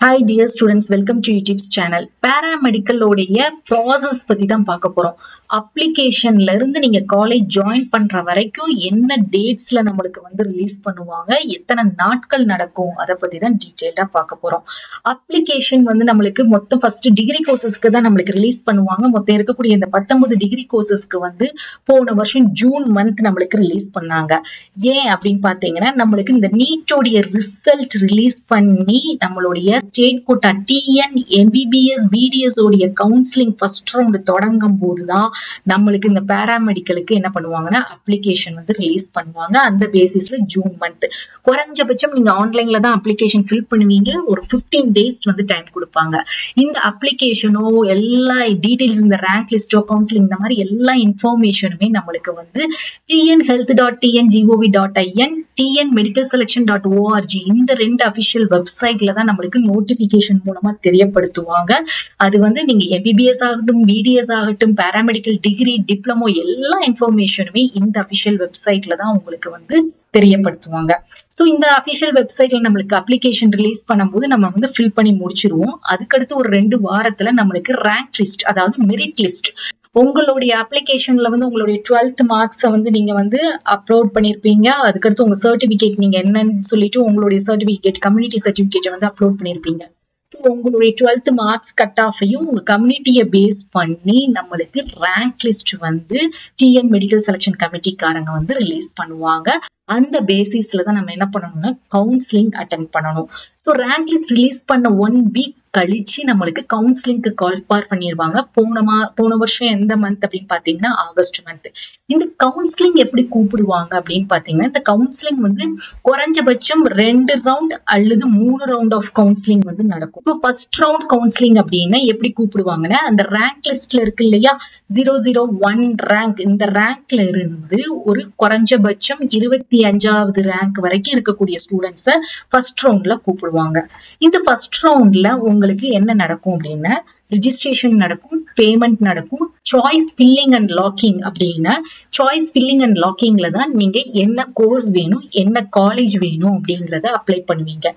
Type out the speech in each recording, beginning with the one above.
Hi dear students, welcome to YouTube's channel. Paramedical ஓடைய process பத்தி தான் பார்க்க போறோம். Applicationல இருந்து நீங்க காலேஜ் ஜாயின் பண்ற வரைக்கும் என்ன டேட்ஸ்ல நம்மளுக்கு வந்து ரிலீஸ் பண்ணுவாங்க, எத்தனை நாட்கள் நடக்கும் அத பத்தி தான் டீடைலா பார்க்க போறோம். அப்ளிகேஷன் வந்து நம்மளுக்கு மொத்தம் ஃபர்ஸ்ட் டிகிரி கோர்சஸ்க்கு தான் நம்மளுக்கு ரிலீஸ் பண்ணுவாங்க. மொத்தம் இருக்கக்கூடிய இந்த 19 டிகிரி கோர்சஸ்க்கு வந்து போன வருஷம் ஜூன் மந்த் நம்மளுக்கு ரிலீஸ் பண்ணாங்க. ஏன் அப்படின்னு பாத்தீங்கன்னா நம்மளுக்கு இந்த நீட்டோடைய ரிசல்ட் ரிலீஸ் பண்ணி நம்மளுடைய state quota TN MBBS BDS உடைய கவுன்சிலிங் ஃபர்ஸ்ட் ரவுண்ட் தொடங்கும் போதுதான் நம்மளுக்கு இந்த பாராமெடிக்கலுக்கு என்ன பண்ணுவாங்கன்னா அப்ளிகேஷன் வந்து ரிலீஸ் பண்ணுவாங்க. அந்த பேசிஸ்ல ஜூன் மந்த் குறைஞ்சபட்சம் நீங்க ஆன்லைன்ல தான் அப்ளிகேஷன் ஃபில் பண்ணுவீங்க. ஒரு 15 டேஸ் வந்து டைம் கொடுப்பாங்க. இந்த அப்ளிகேஷனோ எல்லா டீடைல்ஸ், இந்த ரேங்க் லிஸ்டோ கவுன்சிலிங் இந்த மாதிரி எல்லா இன்ஃபர்மேஷனுமே நம்மளுக்கு வந்து tnhealth.tngov.in tnmedicalselection.org இந்த ரெண்டு அபிஷியல் வெப்சைட்ல தான் நம்மளுக்கு நோட்டிபிகேஷன் மூலமா தெரியப்படுத்துவாங்க. அது வந்து நீங்க MBBS ஆகட்டும், BDS ஆகட்டும், பாராமெடிக்கல் டிகிரி, டிப்ளமோ எல்லா இன்ஃபர்மேஷனுமே இந்த அபிஷியல் வெப்சைட்ல தான் உங்களுக்கு வந்து தெரியப்படுத்துவாங்க. சோ இந்த அபிஷியல் வெப்சைட்ல நம்மளுக்கு அப்ளிகேஷன் ரிலீஸ் பண்ணும்போது நம்ம வந்து ஃபில் பண்ணி முடிச்சிருவோம். அதுக்கடுத்து ஒரு 2 வாரத்துல நம்மளுக்கு ரேங்க் லிஸ்ட், அதாவது மெரிட் லிஸ்ட், உங்களுடைய அப்ளிகேஷன்ல வந்து உங்களுடைய 12th மார்க்ஸை வந்து நீங்க வந்து அப்லோட் பண்ணிருப்பீங்க. அதுக்கடுத்து உங்க சர்டிபிகேட் நீங்க என்னன்னு சொல்லிட்டு உங்களுடைய சர்டிபிகேட், கம்யூனிட்டி சர்டிபிகேட் வந்து அப்லோட் பண்ணிருப்பீங்க. உங்களுடைய 12th மார்க்ஸ் கட் ஆஃபையும் உங்க கம்யூனிட்டியை பேஸ் பண்ணி நம்மளுக்கு ரேங்க் லிஸ்ட் வந்து TN மெடிக்கல் செலக்ஷன் கமிட்டிக்காரங்க வந்து ரிலீஸ் பண்ணுவாங்க. அந்த பேசிஸ்ல தான் நம்ம என்ன பண்ணணும்னா கவுன்சிலிங் அட்டெண்ட் பண்ணணும். சோ ரேங்க் லிஸ்ட் ரிலீஸ் பண்ண 1 வீக் கழிச்சு நம்மளுக்கு கவுன்சிலிங்க்கு கால் பார் பண்ணிருவாங்க. போன வருஷம் எந்த மந்த் அப்படின்னு பாத்தீங்கன்னா ஆகஸ்ட் மந்த். இந்த கவுன்சிலிங் எப்படி கூப்பிடுவாங்க அப்படின்னு பாத்தீங்கன்னா, இந்த கவுன்சிலிங் வந்து குறைஞ்சபட்சம் 2 ரவுண்ட் அல்லது 3 ரவுண்ட் ஆஃப் கவுன்சிலிங் வந்து நடக்கும். இப்போ ஃபர்ஸ்ட் ரவுண்ட் கவுன்சிலிங் அப்படின்னா எப்படி கூப்பிடுவாங்கன்னா, அந்த ரேங்க் லிஸ்ட்ல இருக்கு இல்லையா 001 ரேங்க், இந்த ரேங்க்ல இருந்து ஒரு குறைஞ்சபட்சம் 25வது ரேங்க் வரைக்கும் இருக்கக்கூடிய ஸ்டூடெண்ட்ஸ ஃபர்ஸ்ட் ரவுண்ட்ல கூப்பிடுவாங்க. இந்த ஃபர்ஸ்ட் ரவுண்ட்ல உங்களுக்கு என்ன நடக்கும் அப்படின்னா, ரிஜிஸ்ட்ரேஷன் நடக்கும், பேமெண்ட் நடக்கும், சாய்ஸ் ஃபில்லிங் அண்ட் லாக்கிங் அப்படின்னா சாய்ஸ் ஃபில்லிங் அண்ட் லாக்கிங்ல தான் நீங்க என்ன கோர்ஸ் வேணும், என்ன காலேஜ் வேணும் அப்படிங்கறத அப்ளை பண்ணுவீங்க.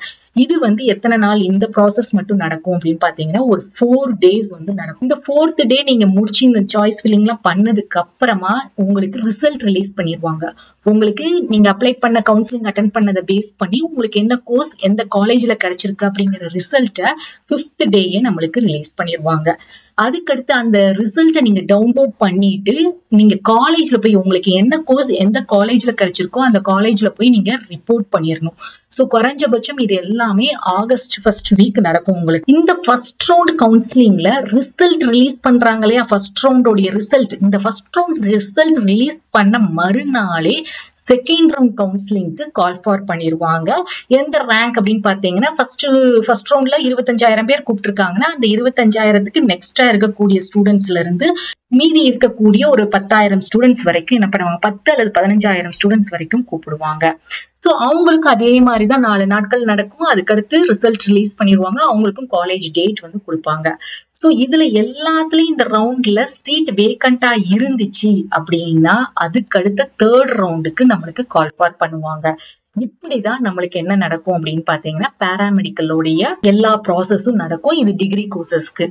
இது வந்து எத்தனை நாள் இந்த ப்ராசஸ் மட்டும் நடக்கும் அப்படின்னு பாத்தீங்கன்னா ஒரு 4 டேஸ் வந்து நடக்கும். இந்த 4th டே நீங்க முடிச்சு இந்த சாய்ஸ் ஃபில்லிங் எல்லாம் பண்ணதுக்கு அப்புறமா உங்களுக்கு ரிசல்ட் ரிலீஸ் பண்ணிடுவாங்க. உங்களுக்கு நீங்க அப்ளை பண்ண கவுன்சிலிங் அட்டென்ட் பண்ணதை பேஸ் பண்ணி உங்களுக்கு என்ன கோர்ஸ் எந்த காலேஜ்ல கிடைச்சிருக்கு அப்படிங்கிற ரிசல்ட்டை 5th டேயே நம்மளுக்கு ரிலீஸ் பண்ணிடுவாங்க. அதுக்கடுத்து அந்த ரிசல்ட்டை நீங்க டவுன்லோட் பண்ணிட்டு நீங்க காலேஜ்ல போய் உங்களுக்கு என்ன கோர்ஸ் எந்த காலேஜ்ல கிடைச்சிருக்கோ அந்த காலேஜ்ல போய் நீங்க ரிப்போர்ட் பண்ணிடணும். சோ குறைஞ்சபட்சம் இது எல்லாமே ஆகஸ்ட் ஃபர்ஸ்ட் வீக் நடக்கும். உங்களுக்கு இந்த ஃபர்ஸ்ட் ரவுண்ட் கவுன்சிலிங்ல ரிசல்ட் ரிலீஸ் பண்றாங்க இல்லையா, ஃபர்ஸ்ட் ரவுண்டோடைய ரிசல்ட், இந்த ஃபர்ஸ்ட் ரவுண்ட் ரிசல்ட் ரிலீஸ் பண்ண மறுநாளே செகண்ட் ரவுண்ட் கவுன்சிலிங்க்கு கால் ஃபார் பண்ணிருவாங்க. எந்த ரேங்க் அப்படின்னு பாத்தீங்கன்னா, ஃபர்ஸ்ட் ரவுண்ட்ல 25,000 பேர் கூப்பிட்டுருக்காங்கன்னா அந்த 25,000க்கு நெக்ஸ்டா இருக்கக்கூடிய ஸ்டூடெண்ட்ஸ்ல இருந்து மீதி இருக்கக்கூடிய ஒரு 10,000 ஸ்டூடெண்ட்ஸ் வரைக்கும் என்ன பண்ணுவாங்க, 10 அல்லது 15,000 ஸ்டூடெண்ட்ஸ் வரைக்கும் கூப்பிடுவாங்க. சோ அவங்களுக்கு அதே மாதிரிதான் 4 நாட்கள் நடக்கும். அதுக்கடுத்து ரிசல்ட் ரிலீஸ் பண்ணிடுவாங்க. அவங்களுக்கும் காலேஜ் டேட் வந்து கொடுப்பாங்க. சோ இதுல எல்லாத்துலயும் இந்த ரவுண்ட்ல சீட் வேக்கண்டா இருந்துச்சு அப்படின்னா அதுக்கடுத்த 3rd ரவுண்டுக்கு நம்மளுக்கு கால் ஃபார் பண்ணுவாங்க. இப்படிதான் நம்மளுக்கு என்ன நடக்கும் அப்படின்னு பாத்தீங்கன்னா பாராமெடிக்கலோடைய எல்லா ப்ராசஸும் நடக்கும். இது டிகிரி கோர்சஸ்க்கு.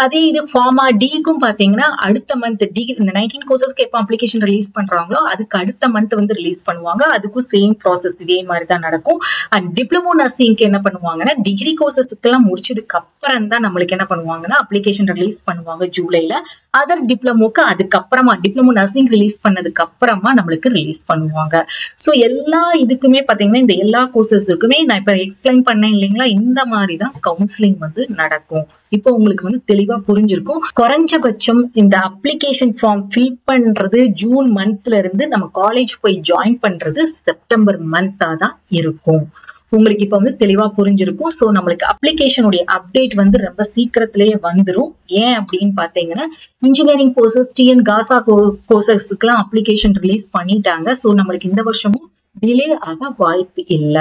அதே இது ஃபார்மா டிக்கும் பாத்தீங்கன்னா அடுத்த மந்த் டிகிரி இந்த 19 கோர்சஸ்க்கு எப்ப அப்ளிகேஷன் ரிலீஸ் பண்றாங்களோ அதுக்கு அடுத்த மந்த் வந்து ரிலீஸ் பண்ணுவாங்க. அதுக்கும் சேம் ப்ராசஸ் இதே மாதிரிதான் நடக்கும். அண்ட் டிப்ளமோ நர்சிங்க்கு என்ன பண்ணுவாங்கன்னா டிகிரி கோர்சஸ்க்கு எல்லாம் முடிச்சதுக்கு அப்புறம் தான் நம்மளுக்கு என்ன பண்ணுவாங்கன்னா அப்ளிகேஷன் ரிலீஸ் பண்ணுவாங்க ஜூலைல. அதர் டிப்ளமோக்கு அதுக்கப்புறமா டிப்ளமோ நர்சிங் ரிலீஸ் பண்ணதுக்கு அப்புறமா நம்மளுக்கு ரிலீஸ் பண்ணுவாங்க. சோ எல்லா இதுக்குமே பாத்தீங்கன்னா இந்த எல்லா கோர்சஸுக்குமே நான் இப்ப எக்ஸ்பிளைன் பண்ணேன் இல்லைங்களா, இந்த மாதிரிதான் கவுன்சிலிங் வந்து நடக்கும். இப்போ உங்களுக்கு வந்து தெளிவா புரிஞ்சிருக்கும். குறைஞ்சபட்சம் இந்த அப்ளிகேஷன் ஃபார்ம் ஃபில் பண்றது ஜூன் மந்த்ல இருந்து நம்ம காலேஜ் போய் ஜாயின் பண்றது செப்டம்பர் மந்தா தான் இருக்கும். உங்களுக்கு இப்ப வந்து தெளிவா புரிஞ்சிருக்கும். சோ நம்மளுக்கு அப்ளிகேஷனுடைய அப்டேட் வந்து ரொம்ப சீக்கிரத்திலேயே வந்துடும். ஏன் அப்படின்னு பாத்தீங்கன்னா இன்ஜினியரிங் கோர்சஸ் TN GASA கோர்சஸ்க்கு எல்லாம் அப்ளிகேஷன் ரிலீஸ் பண்ணிட்டாங்க. சோ நம்மளுக்கு இந்த வருஷமும் டிலே ஆக வாய்ப்பு இல்ல.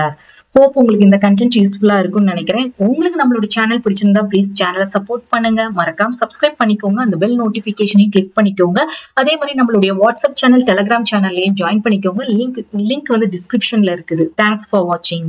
ஹோப் உங்களுக்கு இந்த கண்டென்ட் யூஸ்ஃபுல்லா இருக்கும்னு நினைக்கிறேன். உங்களுக்கு நம்மளோட சேனல் பிடிச்சிருந்தா ப்ளீஸ் சேனலை சப்போர்ட் பண்ணுங்க, மறக்காம சப்ஸ்கிரைப் பண்ணிக்கோங்க, அந்த பெல் நோட்டிபிகேஷனையும் கிளிக் பண்ணிக்கோங்க. அதே மாதிரி நம்மளுடைய வாட்ஸ்அப் சேனல், டெலிகிராம் சேனல்லையும் ஜாயின் பண்ணிக்கோங்க. லிங்க் வந்து டிஸ்கிரிப்ஷன்ல இருக்குது. தேங்க்ஸ் ஃபார் வாட்சிங்.